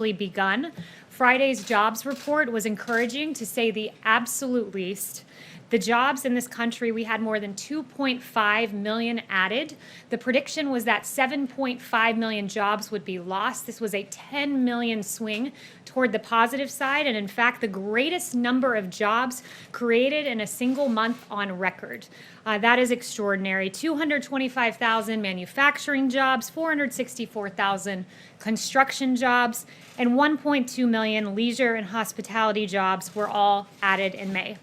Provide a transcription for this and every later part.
begun. Friday's jobs report was encouraging, to say the absolute least. The jobs in this country, we had more than 2.5 million added. The prediction was that 7.5 million jobs would be lost. This was a 10 million swing toward the positive side, and in fact, the greatest number of jobs created in a single month on record. That is extraordinary. 225,000 manufacturing jobs, 464,000 construction jobs, and 1.2 million leisure and hospitality jobs were all added in May.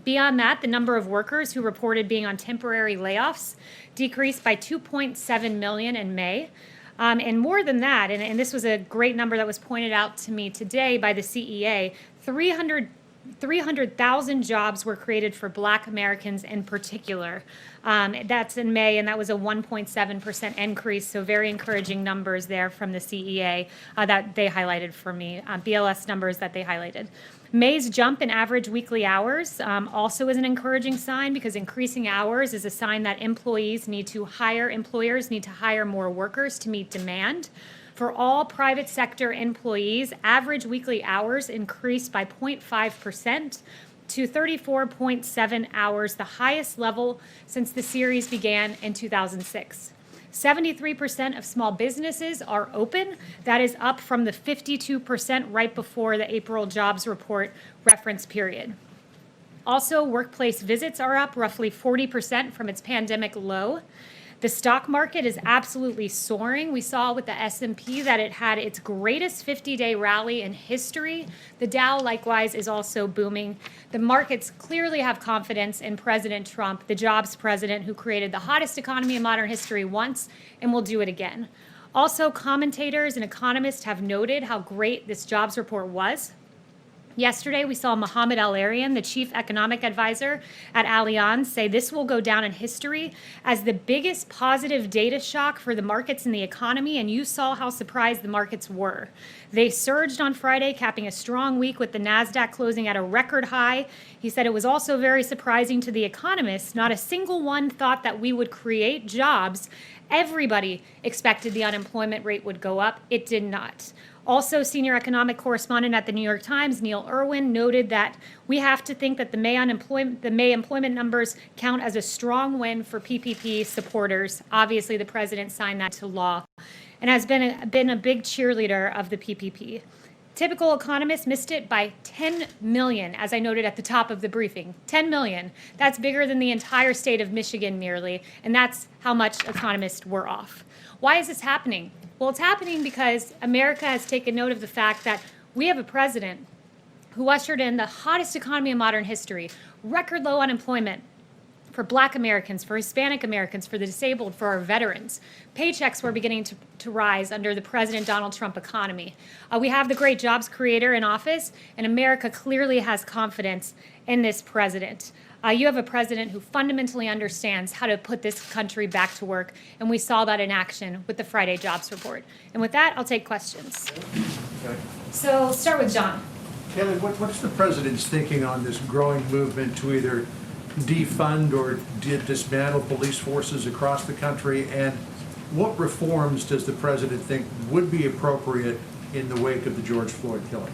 Beyond that, the number of workers who reported being on temporary layoffs decreased by 2.7 million in May. And more than that, and this was a great number that was pointed out to me today by the CEA, 300,000 jobs were created for Black Americans in particular. That's in May, and that was a 1.7% increase, so very encouraging numbers there from the CEA that they highlighted for me, BLS numbers that they highlighted. May's jump in average weekly hours also is an encouraging sign, because increasing hours is a sign that employers need to hire more workers to meet demand. For all private sector employees, average weekly hours increased by 0.5% to 34.7 hours, the highest level since the series began in 2006. 73% of small businesses are open. That is up from the 52% right before the April jobs report reference period. Also, workplace visits are up roughly 40% from its pandemic low. The stock market is absolutely soaring. We saw with the S&P that it had its greatest 50-day rally in history. The Dow, likewise, is also booming. The markets clearly have confidence in President Trump, the jobs president who created the hottest economy in modern history once and will do it again. Also, commentators and economists have noted how great this jobs report was. Yesterday, we saw Mohamed El-Erian, the chief economic advisor at Allianz, say this will go down in history as the biggest positive data shock for the markets and the economy, and you saw how surprised the markets were. They surged on Friday, capping a strong week with the NASDAQ closing at a record high. He said it was also very surprising to the economists. Not a single one thought that we would create jobs. Everybody expected the unemployment rate would go up. It did not. Also, senior economic correspondent at the New York Times, Neil Irwin, noted that we have to think that the May employment numbers count as a strong win for PPP supporters. Obviously, the president signed that to law and has been a big cheerleader of the PPP. Typical economists missed it by 10 million, as I noted at the top of the briefing. 10 million. That's bigger than the entire state of Michigan nearly, and that's how much economists were off. Why is this happening? Well, it's happening because America has taken note of the fact that we have a president who ushered in the hottest economy in modern history, record low unemployment for Black Americans, for Hispanic Americans, for the disabled, for our veterans. Paychecks were beginning to rise under the President Donald Trump economy. We have the great jobs creator in office, and America clearly has confidence in this president. You have a president who fundamentally understands how to put this country back to work, and we saw that in action with the Friday jobs report. And with that, I'll take questions. Okay. So start with John. Kayleigh, what's the president's thinking on this growing movement to either defund or dismantle police forces across the country, and what reforms does the president think would be appropriate in the wake of the George Floyd killing?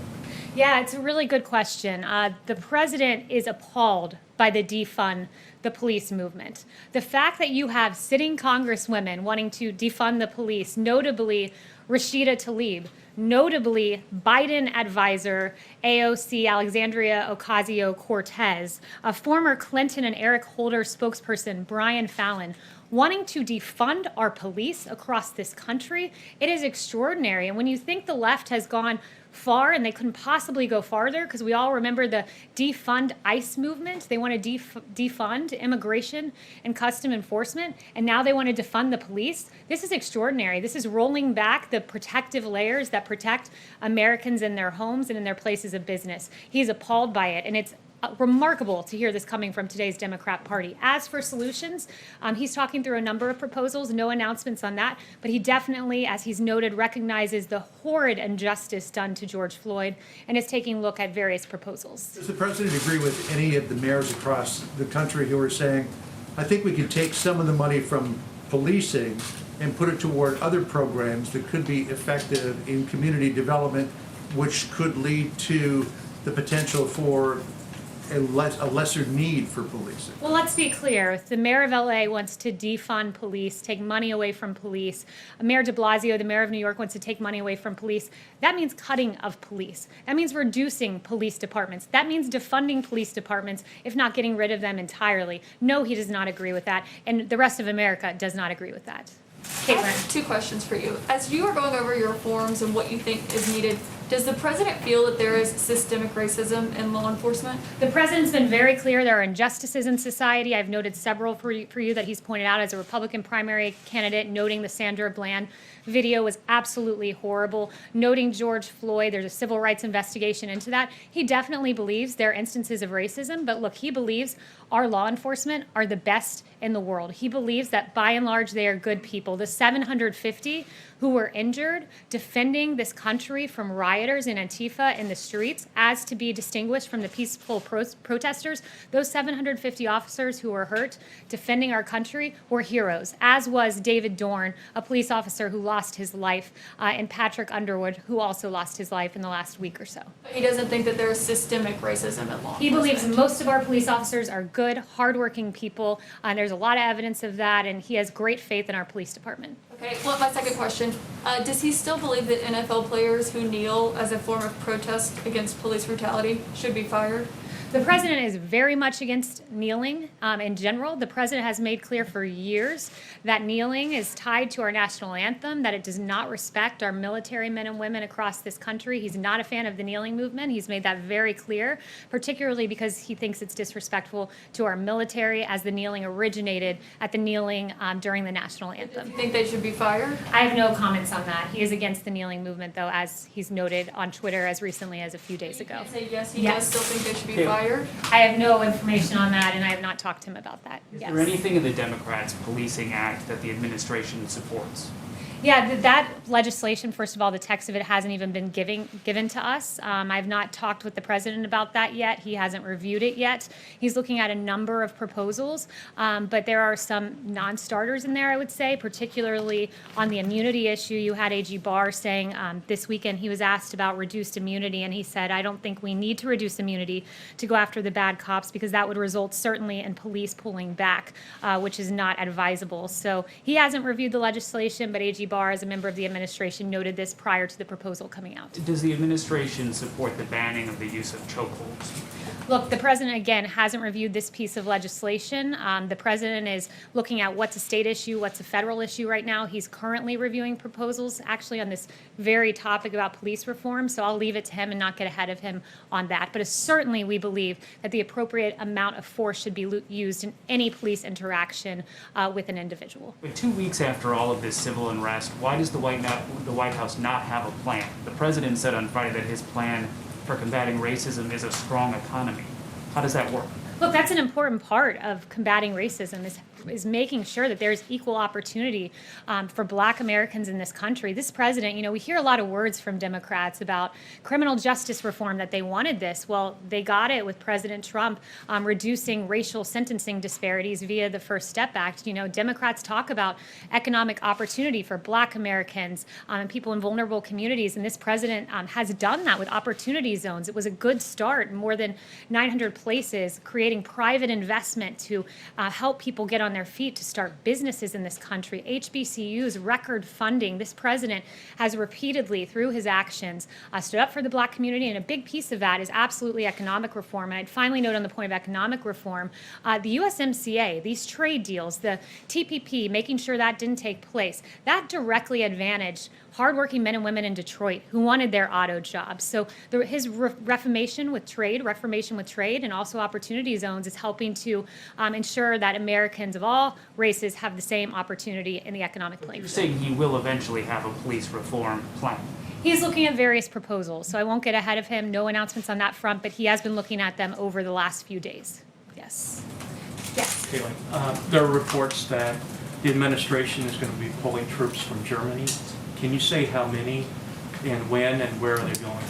Yeah, it's a really good question. The president is appalled by the defund the police movement. The fact that you have sitting congresswomen wanting to defund the police, notably Rashida Tlaib, notably Biden advisor AOC Alexandria Ocasio-Cortez, a former Clinton and Eric Holder spokesperson Brian Fallon, wanting to defund our police across this country, it is extraordinary. And when you think the left has gone far, and they couldn't possibly go farther, because we all remember the defund ICE movement. They want to defund immigration and custom enforcement, and now they want to defund the police. This is extraordinary. This is rolling back the protective layers that protect Americans in their homes and in their places of business. He's appalled by it, and it's remarkable to hear this coming from today's Democrat Party. As for solutions, he's talking through a number of proposals, no announcements on that, but he definitely, as he's noted, recognizes the horrid injustice done to George Floyd and is taking a look at various proposals. Does the president agree with any of the mayors across the country who are saying, I think we can take some of the money from policing and put it toward other programs that could be effective in community development, which could lead to the potential for a lesser need for policing. Well, let's be clear. If the mayor of LA wants to defund police, take money away from police, Mayor de Blasio, the mayor of New York, wants to take money away from police, that means cutting of police. That means reducing police departments. That means defunding police departments, if not getting rid of them entirely. No, he does not agree with that, and the rest of America does not agree with that. I have two questions for you. As you are going over your reforms and what you think is needed, does the president feel that there is systemic racism in law enforcement? The president's been very clear there are injustices in society. I've noted several for you that he's pointed out as a Republican primary candidate, noting the Sandra Bland video was absolutely horrible, noting George Floyd. There's a civil rights investigation into that. He definitely believes there are instances of racism, but look, he believes our law enforcement are the best in the world. He believes that by and large they are good people. The 750 who were injured defending this country from rioters in Antifa in the streets, as to be distinguished from the peaceful protesters, those 750 officers who were hurt defending our country were heroes, as was David Dorn, a police officer who lost his life, and Patrick Underwood, who also lost his life in the last week or so. He doesn't think that there is systemic racism in law enforcement. He believes most of our police officers are good, hardworking people, and there's a lot of evidence of that, and he has great faith in our police department. Okay, well, my second question, does he still believe that NFL players who kneel as a form of protest against police brutality should be fired? The president is very much against kneeling in general. The president has made clear for years that kneeling is tied to our national anthem, that it does not respect our military men and women across this country. He's not a fan of the kneeling movement. He's made that very clear, particularly because he thinks it's disrespectful to our military, as the kneeling originated at the kneeling during the national anthem. Do you think they should be fired? I have no comments on that. He is against the kneeling movement, though, as he's noted on Twitter as recently as a few days ago. You say yes, he Yes. does still think they should be fired? I have no information on that, and I have not talked to him about that. Is Yes. there anything in the Democrats' Policing Act that the administration supports? Yeah, that legislation, first of all, the text of it hasn't even been given to us. I've not talked with the president about that yet. He hasn't reviewed it yet. He's looking at a number of proposals, but there are some non-starters in there, I would say, particularly on the immunity issue. You had AG Barr saying this weekend he was asked about reduced immunity, and he said, I don't think we need to reduce immunity to go after the bad cops, because that would result certainly in police pulling back, which is not advisable. So he hasn't reviewed the legislation, but AG Barr, as a member of the administration, noted this prior to the proposal coming out. Does the administration support the banning of the use of chokeholds? Look, the president, again, hasn't reviewed this piece of legislation. The president is looking at what's a state issue, what's a federal issue right now. He's currently reviewing proposals, actually, on this very topic about police reform, so I'll leave it to him and not get ahead of him on that. But certainly we believe that the appropriate amount of force should be used in any police interaction with an individual. But 2 weeks after all of this civil unrest, why does the White House not have a plan? The president said on Friday that his plan for combating racism is a strong economy. How does that work? Look, that's an important part of combating racism, is making sure that there's equal opportunity for Black Americans in this country. This president, we hear a lot of words from Democrats about criminal justice reform, that they wanted this. Well, they got it with President Trump reducing racial sentencing disparities via the First Step Act. Democrats talk about economic opportunity for Black Americans and people in vulnerable communities, and this president has done that with opportunity zones. It was a good start, more than 900 places, creating private investment to help people get on their feet to start businesses in this country. HBCUs, record funding. This president has repeatedly, through his actions, stood up for the Black community, and a big piece of that is absolutely economic reform. And I'd finally note on the point of economic reform, the USMCA, these trade deals, the TPP, making sure that didn't take place, that directly advantaged hardworking men and women in Detroit who wanted their auto jobs. So his reformation with trade, and also opportunity zones is helping to ensure that Americans of all races have the same opportunity in the economic playing You're field. saying he will eventually have a police reform plan. He's looking at various proposals, so I won't get ahead of him. No announcements on that front, but he has been looking at them over the last few days. Yes. Yes. Kayleigh, there are reports that the administration is going to be pulling troops from Germany. Can you say how many and when and where are they going?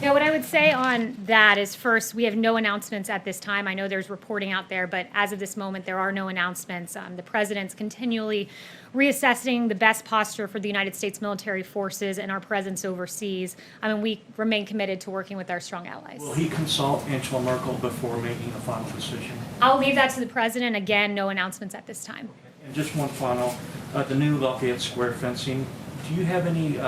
Yeah, what I would say on that is first, we have no announcements at this time. I know there's reporting out there, but as of this moment, there are no announcements. The president's continually reassessing the best posture for the United States military forces and our presence overseas. I mean, we remain committed to working with our strong allies. Will he consult Angela Merkel before making a final decision? I'll leave that to the president. Again, no announcements at this time. And just one final, the new Lafayette Square fencing, do you have any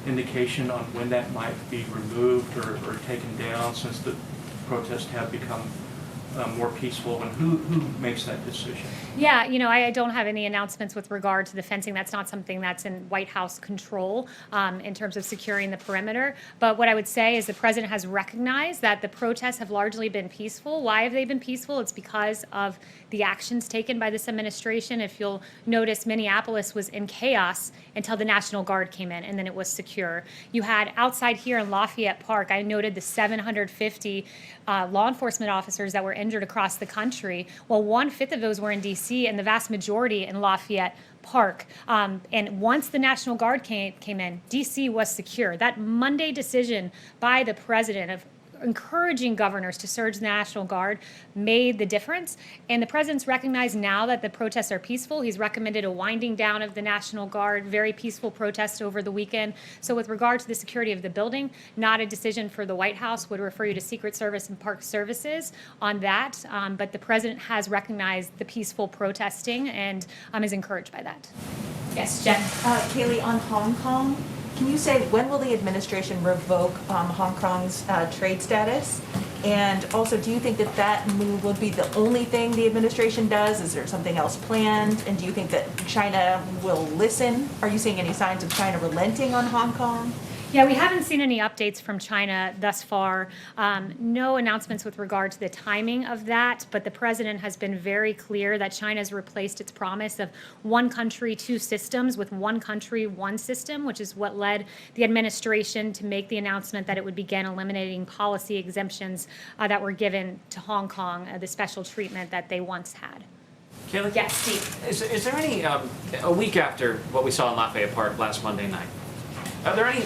indication on when that might be removed or taken down, since the protests have become more peaceful, and who makes that decision? Yeah, I don't have any announcements with regard to the fencing. That's not something that's in White House control in terms of securing the perimeter. But what I would say is the president has recognized that the protests have largely been peaceful. Why have they been peaceful? It's because of the actions taken by this administration. If you'll notice, Minneapolis was in chaos until the National Guard came in, and then it was secure. You had outside here in Lafayette Park, I noted the 750 law enforcement officers that were injured across the country. Well, 1/5 of those were in D.C. and the vast majority in Lafayette Park. And once the National Guard came in, D.C. was secure. That Monday decision by the president of encouraging governors to surge the National Guard made the difference. And the president's recognized now that the protests are peaceful. He's recommended a winding down of the National Guard, very peaceful protest over the weekend. So with regard to the security of the building, not a decision for the White House, would refer you to Secret Service and Park Services on that. But the president has recognized the peaceful protesting and is encouraged by that. Yes, Jen. Kayleigh, on Hong Kong, can you say when will the administration revoke Hong Kong's trade status? And also, do you think that that move will be the only thing the administration does? Is there something else planned? And do you think that China will listen? Are you seeing any signs of China relenting on Hong Kong? Yeah, we haven't seen any updates from China thus far. No announcements with regard to the timing of that, but the president has been very clear that China has replaced its promise of one country, two systems with one country, one system, which is what led the administration to make the announcement that it would begin eliminating policy exemptions that were given to Hong Kong, the special treatment that they once had. Kayleigh? Yes, Steve. Is there any, a week after what we saw in Lafayette Park last Monday night, are there any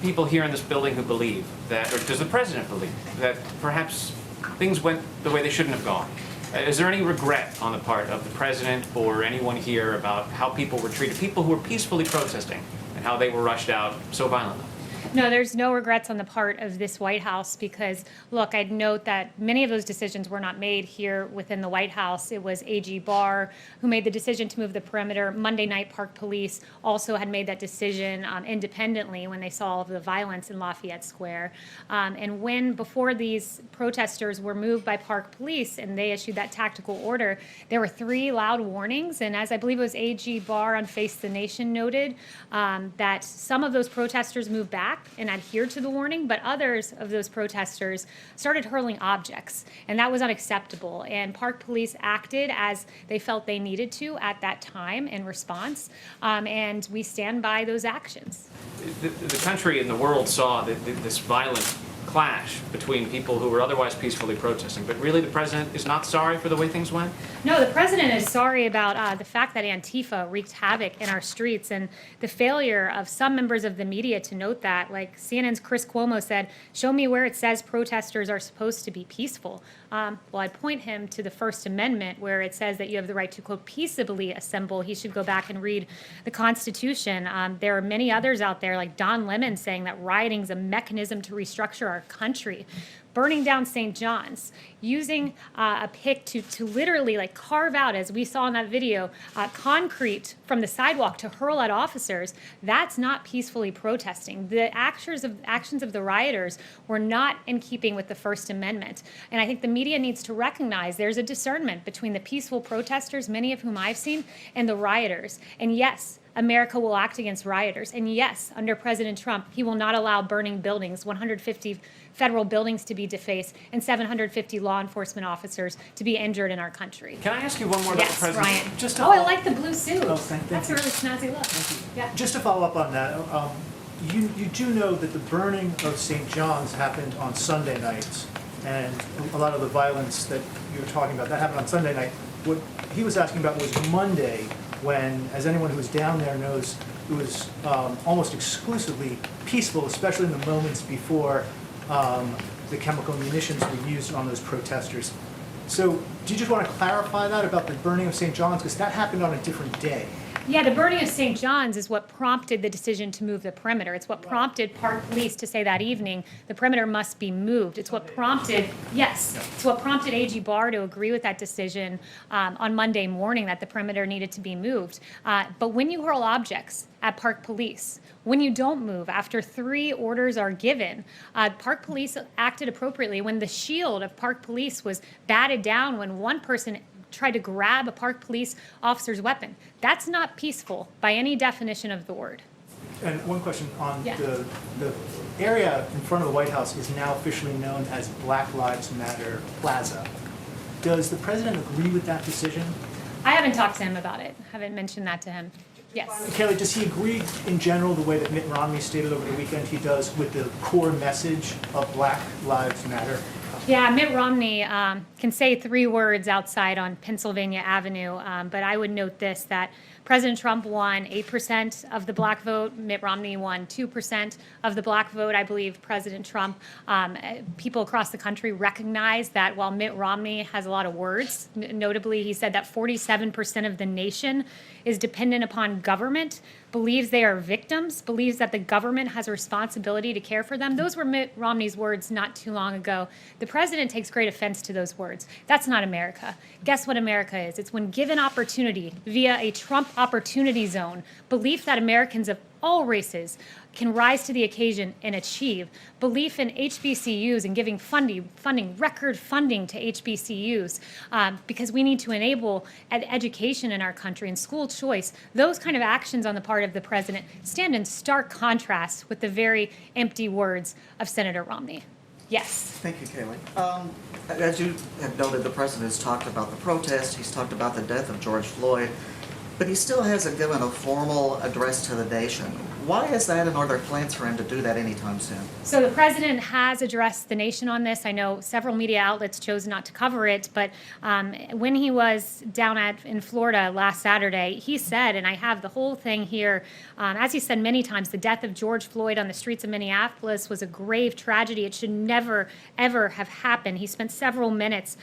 people here in this building who believe that, or does the president believe, that perhaps things went the way they shouldn't have gone? Is there any regret on the part of the president or anyone here about how people were treated, people who were peacefully protesting, and how they were rushed out so violently? No, there's no regrets on the part of this White House because, look, I'd note that many of those decisions were not made here within the White House. It was A.G. Barr who made the decision to move the perimeter. Monday night, Park Police also had made that decision independently when they saw all of the violence in Lafayette Square. And when, before these protesters were moved by Park Police and they issued that tactical order, there were 3 loud warnings. And as I believe it was A.G. Barr on Face the Nation noted, that some of those protesters moved back and adhered to the warning, but others of those protesters started hurling objects, and that was unacceptable. And Park Police acted as they felt they needed to at that time in response, and we stand by those actions. The country and the world saw this violent clash between people who were otherwise peacefully protesting, but really the president is not sorry for the way things went? No, the president is sorry about the fact that Antifa wreaked havoc in our streets and the failure of some members of the media to note that. Like CNN's Chris Cuomo said, show me where it says protesters are supposed to be peaceful. Well, I'd point him to the First Amendment where it says that you have the right to, quote, peaceably assemble. He should go back and read the Constitution. There are many others out there, like Don Lemon, saying that rioting is a mechanism to restructure our country. Burning down St. John's, using a pick to literally like carve out, as we saw in that video, concrete from the sidewalk to hurl at officers, that's not peacefully protesting. The actions of the rioters were not in keeping with the First Amendment. And I think the media needs to recognize there's a discernment between the peaceful protesters, many of whom I've seen, and the rioters. And yes, America will act against rioters. And yes, under President Trump, he will not allow burning buildings, 150 federal buildings to be defaced, and 750 law enforcement officers to be injured in our country. Can I ask you one more about the Yes, president? Ryan. Just to Oh, I follow- like the blue suit. Oh, thank That's you. a really snazzy look. Yeah. Just to follow up on that, you do know that the burning of St. John's happened on Sunday nights, and a lot of the violence that you were talking about, that happened on Sunday night. What he was asking about was Monday, when, as anyone who's down there knows, it was almost exclusively peaceful, especially in the moments before the chemical munitions were used on those protesters. So do you just want to clarify that about the burning of St. John's? Because that happened on a different day. Yeah, the burning of St. John's is what prompted the decision to move the perimeter. It's what prompted Park Police to say that evening, the perimeter must be moved. It's what prompted, yes, it's what prompted AG Barr to agree with that decision on Monday morning that the perimeter needed to be moved. But when you hurl objects at Park Police, when you don't move, after 3 orders are given, Park Police acted appropriately. When the shield of Park Police was batted down, when one person tried to grab a Park Police officer's weapon. That's not peaceful by any definition of the word. And one question on Yeah. the area in front of the White House is now officially known as Black Lives Matter Plaza. Does the president agree with that decision? I haven't talked to him about it. Haven't mentioned that to him. Yes. Kayleigh, does he agree in general the way that Mitt Romney stated over the weekend he does with the core message of Black Lives Matter? Yeah, Mitt Romney can say 3 words outside on Pennsylvania Avenue, but I would note this, that President Trump won 8% of the black vote. Mitt Romney won 2% of the black vote. I believe President Trump, people across the country recognize that while Mitt Romney has a lot of words, notably he said that 47% of the nation is dependent upon government, believes they are victims, believes that the government has a responsibility to care for them. Those were Mitt Romney's words not too long ago. The president takes great offense to those words. That's not America. Guess what America is? It's when given opportunity via a Trump opportunity zone, belief that Americans of all races can rise to the occasion and achieve, belief in HBCUs and giving funding, record funding to HBCUs, because we need to enable education in our country and school choice. Those kind of actions on the part of the president stand in stark contrast with the very empty words of Senator Romney. Yes. Thank you, Kayleigh. As you have noted, the president has talked about the protest, he's talked about the death of George Floyd, but he still hasn't given a formal address to the nation. Why is that, and are there plans for him to do that anytime soon? So the president has addressed the nation on this. I know several media outlets chose not to cover it, but when he was down in Florida last Saturday, he said, and I have the whole thing here, as he said many times, the death of George Floyd on the streets of Minneapolis was a grave tragedy. It should never, ever have happened. He spent several minutes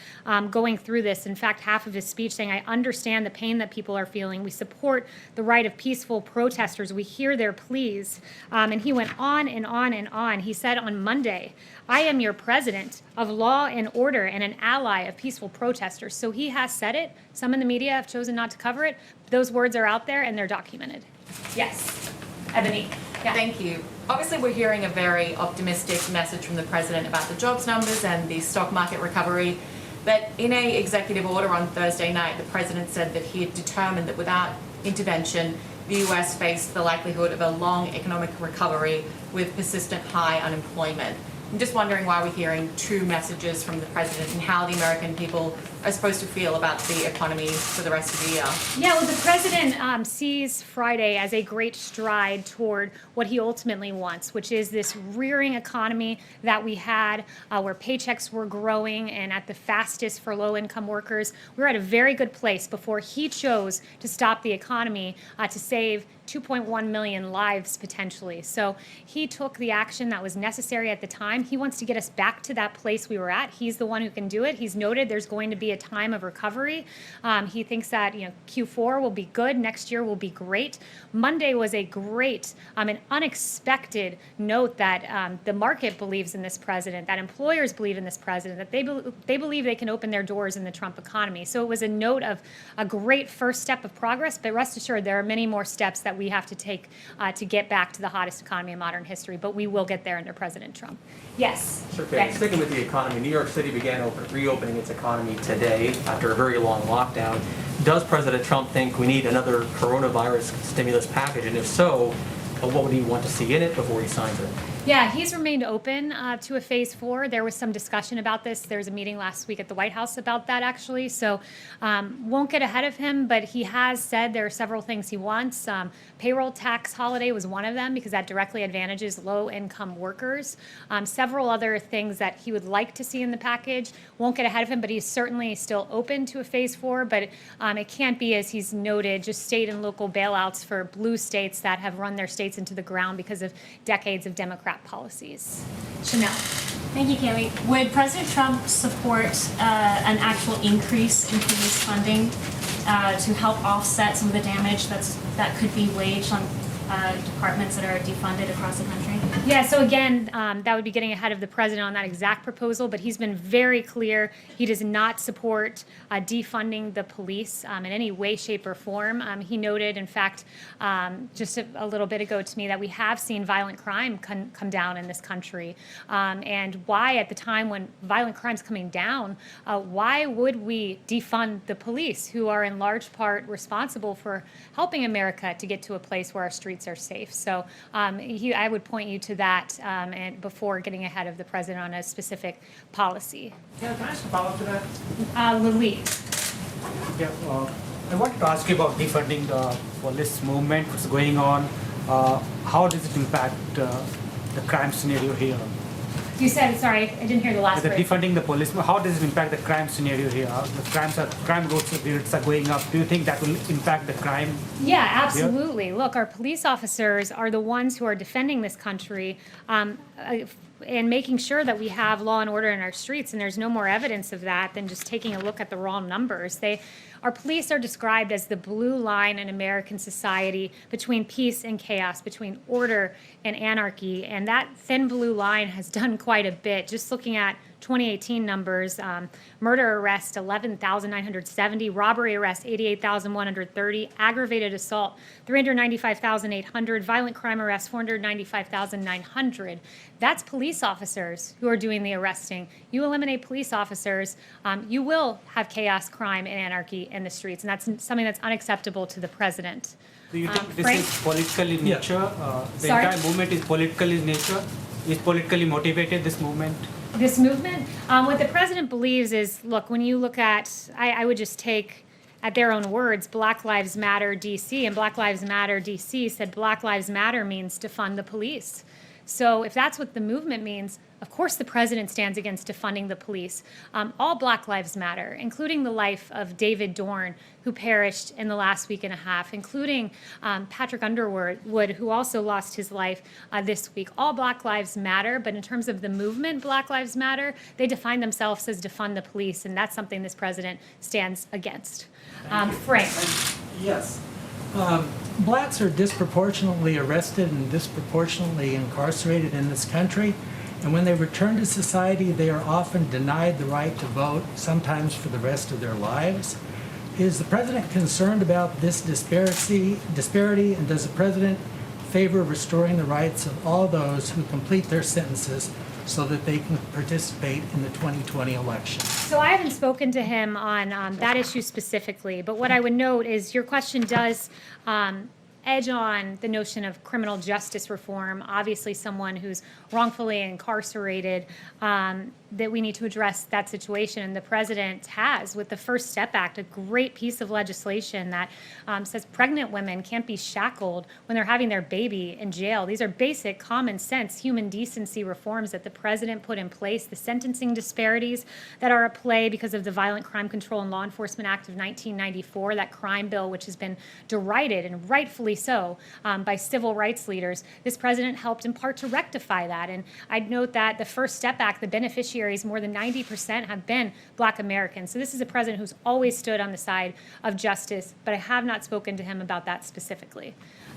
going through this. In fact, half of his speech saying, I understand the pain that people are feeling. We support the right of peaceful protesters. We hear their pleas. And he went on and on and on. He said on Monday, I am your president of law and order and an ally of peaceful protesters. So he has said it. Some in the media have chosen not to cover it. Those words are out there and they're documented. Yes. Ebony. Yeah. Thank you. Obviously, we're hearing a very optimistic message from the president about the jobs numbers and the stock market recovery. But in an executive order on Thursday night, the president said that he had determined that without intervention, the US faced the likelihood of a long economic recovery with persistent high unemployment. I'm just wondering why we're hearing 2 messages from the president and how the American people are supposed to feel about the economy for the rest of the year. Yeah, well, the president sees Friday as a great stride toward what he ultimately wants, which is this rearing economy that we had where paychecks were growing and at the fastest for low-income workers. We were at a very good place before he chose to stop the economy to save 2.1 million lives potentially. So he took the action that was necessary at the time. He wants to get us back to that place we were at. He's the one who can do it. He's noted there's going to be a time of recovery. He thinks that Q4 will be good, next year will be great. Monday was a great, an unexpected note that the market believes in this president, that employers believe in this president, that they believe they can open their doors in the Trump economy. So it was a note of a great first step of progress, but rest assured there are many more steps that we have to take to get back to the hottest economy in modern history, but we will get there under President Trump. Yes. Sure, Kate. Sticking with the economy, New York City began reopening its economy today after a very long lockdown. Does President Trump think we need another coronavirus stimulus package? And if so, what would he want to see in it before he signs it? Yeah, he's remained open to a phase 4. There was some discussion about this. There was a meeting last week at the White House about that, actually. So won't get ahead of him, but he has said there are several things he wants. Payroll tax holiday was one of them because that directly advantages low-income workers. Several other things that he would like to see in the package. Won't get ahead of him, but he's certainly still open to a phase 4. But it can't be, as he's noted, just state and local bailouts for blue states that have run their states into the ground because of decades of Democrat policies. Chanel. Thank you, Kayleigh. Would President Trump support an actual increase in police funding to help offset some of the damage that could be waged on departments that are defunded across the country? Yeah, so again, that would be getting ahead of the president on that exact proposal, but he's been very clear he does not support defunding the police in any way, shape, or form. He noted, in fact, just a little bit ago to me that we have seen violent crime come down in this country. And why, at the time when violent crime's coming down, why would we defund the police, who are in large part responsible for helping America to get to a place where our streets are safe? So I would point you to that and before getting ahead of the president on a specific policy. Yeah, can I ask a follow-up to that? Louis. Yeah, I wanted to ask you about defunding the police movement, what's going on. How does it impact the crime scenario here? You said, sorry, I didn't hear the last The phrase. defunding the police, how does it impact the crime scenario here? The crime rates are going up. Do you think that will impact the crime? Yeah, absolutely. Look, our police officers are the ones who are defending this country and making sure that we have law and order in our streets, and there's no more evidence of that than just taking a look at the raw numbers. Our police are described as the blue line in American society between peace and chaos, between order and anarchy, and that thin blue line has done quite a bit. Just looking at 2018 numbers, murder arrest 11,970, robbery arrest 88,130, aggravated assault 395,800, violent crime arrest 495,900. That's police officers who are doing the arresting. You eliminate police officers, you will have chaos, crime, and anarchy in the streets, and that's something that's unacceptable to the president. Do you think Frank? this is political in nature? The Sorry? entire movement is political in nature? Is politically motivated, this movement? This movement, what the president believes is, look, when you look at, I would just take at their own words, Black Lives Matter DC, and Black Lives Matter DC said Black Lives Matter means defund the police. So if that's what the movement means, of course the president stands against defunding the police. All Black Lives Matter, including the life of David Dorn, who perished in the last week and a half, including Patrick Underwood, who also lost his life this week. All Black Lives Matter, but in terms of the movement Black Lives Matter, they define themselves as defund the police, and that's something this president stands against. Frank. Yes. Blacks are disproportionately arrested and disproportionately incarcerated in this country, and when they return to society, they are often denied the right to vote, sometimes for the rest of their lives. Is the president concerned about this disparity, and does the president favor restoring the rights of all those who complete their sentences so that they can participate in the 2020 election? So I haven't spoken to him on that issue specifically, but what I would note is your question does edge on the notion of criminal justice reform. Obviously, someone who's wrongfully incarcerated, that we need to address that situation. And the president has, with the First Step Act, a great piece of legislation that says pregnant women can't be shackled when they're having their baby in jail. These are basic, common sense, human decency reforms that the president put in place. The sentencing disparities that are at play because of the Violent Crime Control and Law Enforcement Act of 1994, that crime bill, which has been derided and rightfully so by civil rights leaders. This president helped in part to rectify that. And I'd note that the First Step Act, the beneficiaries, more than 90% have been Black Americans. So this is a president who's always stood on the side of justice, but I have not spoken to him about that specifically.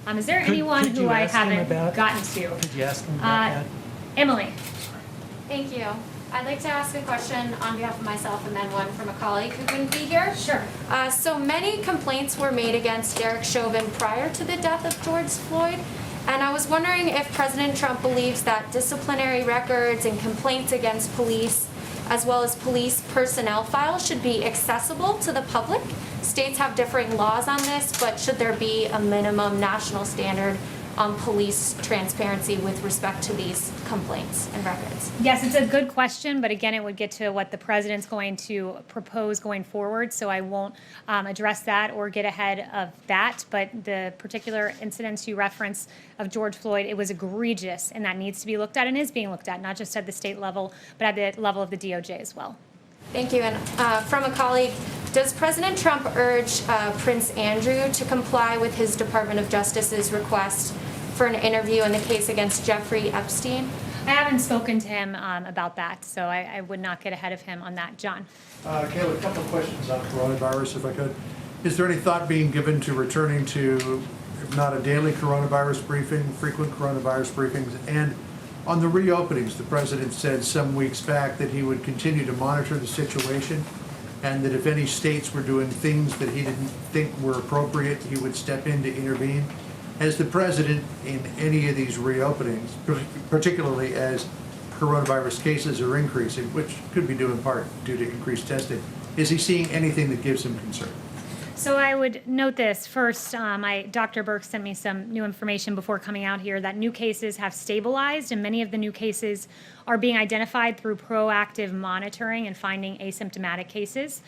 Is there anyone could who you I ask him haven't about- gotten to? Could you ask him about that? Emily. Thank you. I'd like to ask a question on behalf of myself and then one from a colleague who couldn't be here. Sure. So many complaints were made against Derek Chauvin prior to the death of George Floyd. And I was wondering if President Trump believes that disciplinary records and complaints against police, as well as police personnel files, should be accessible to the public. States have differing laws on this, but should there be a minimum national standard on police transparency with respect to these complaints and records? Yes, it's a good question, but again, it would get to what the president's going to propose going forward, so I won't address that or get ahead of that. But the particular incidents you referenced of George Floyd, it was egregious, and that needs to be looked at and is being looked at, not just at the state level, but at the level of the DOJ as well. Thank you. And from a colleague, does President Trump urge Prince Andrew to comply with his Department of Justice's request for an interview in the case against Jeffrey Epstein? I haven't spoken to him about that, so I would not get ahead of him on that. John? Kayleigh, a couple of questions on coronavirus, if I could. Is there any thought being given to returning to, if not a daily coronavirus briefing, frequent coronavirus briefings? And on the reopenings, the president said some weeks back that he would continue to monitor the situation and that if any states were doing things that he didn't think were appropriate, he would step in to intervene. Has the president, in any of these reopenings, particularly as coronavirus cases are increasing, which could be due in part due to increased testing, is he seeing anything that gives him concern? So I would note this. First, Dr. Burke sent me some new information before coming out here that new cases have stabilized, and many of the new cases are being identified through proactive monitoring and finding asymptomatic cases.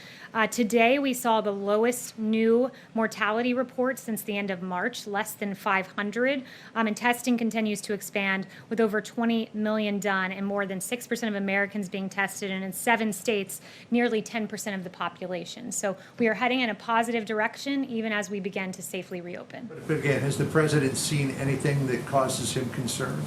Today, we saw the lowest new mortality report since the end of March, less than 500, and testing continues to expand with over 20 million done and more than 6% of Americans being tested, and in 7 states, nearly 10% of the population. So we are heading in a positive direction, even as we begin to safely reopen. But again, has the president seen anything that causes him concern?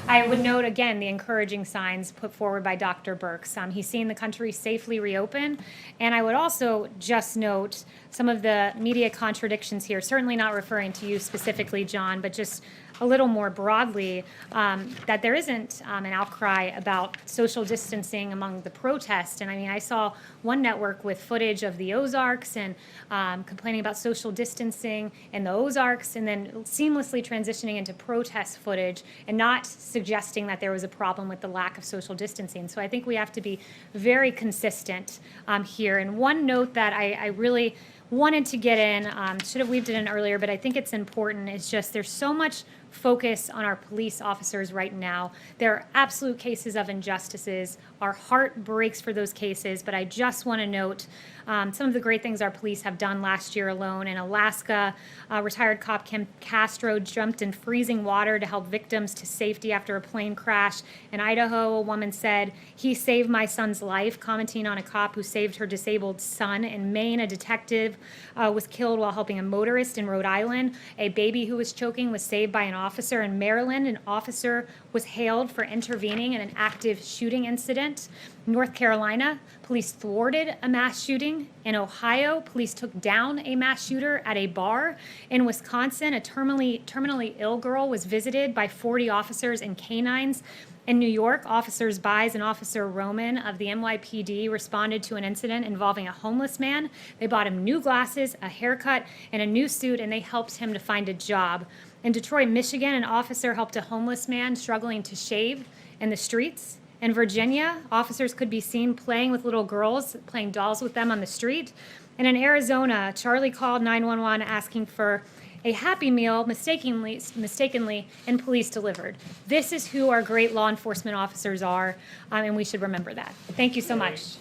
I would note again the encouraging signs put forward by Dr. Birx. He's seen the country safely reopen, and I would also just note some of the media contradictions here, certainly not referring to you specifically, John, but just a little more broadly, that there isn't an outcry about social distancing among the protests. And I mean, I saw one network with footage of the Ozarks and complaining about social distancing in the Ozarks, and then seamlessly transitioning into protest footage and not suggesting that there was a problem with the lack of social distancing. So I think we have to be very consistent here. And one note that I really wanted to get in, should have weaved it in earlier, but I think it's important, is just there's so much focus on our police officers right now. There are absolute cases of injustices. Our heart breaks for those cases, but I just want to note some of the great things our police have done last year alone. In Alaska, retired cop Kim Castro jumped in freezing water to help victims to safety after a plane crash. In Idaho, a woman said, "He saved my son's life," commenting on a cop who saved her disabled son. In Maine, a detective was killed while helping a motorist. In Rhode Island, a baby who was choking was saved by an officer. In Maryland, an officer was hailed for intervening in an active shooting incident. In North Carolina, police thwarted a mass shooting. In Ohio, police took down a mass shooter at a bar. In Wisconsin, a terminally ill girl was visited by 40 officers and canines. In New York, Officers Bies and Officer Roman of the NYPD responded to an incident involving a homeless man. They bought him new glasses, a haircut, and a new suit, and they helped him to find a job. In Detroit, Michigan, an officer helped a homeless man struggling to shave in the streets. In Virginia, officers could be seen playing with little girls, playing dolls with them on the street. And in Arizona, Charlie called 911 asking for a Happy Meal mistakenly, and police delivered. This is who our great law enforcement officers are, and we should remember that. Thank you so much.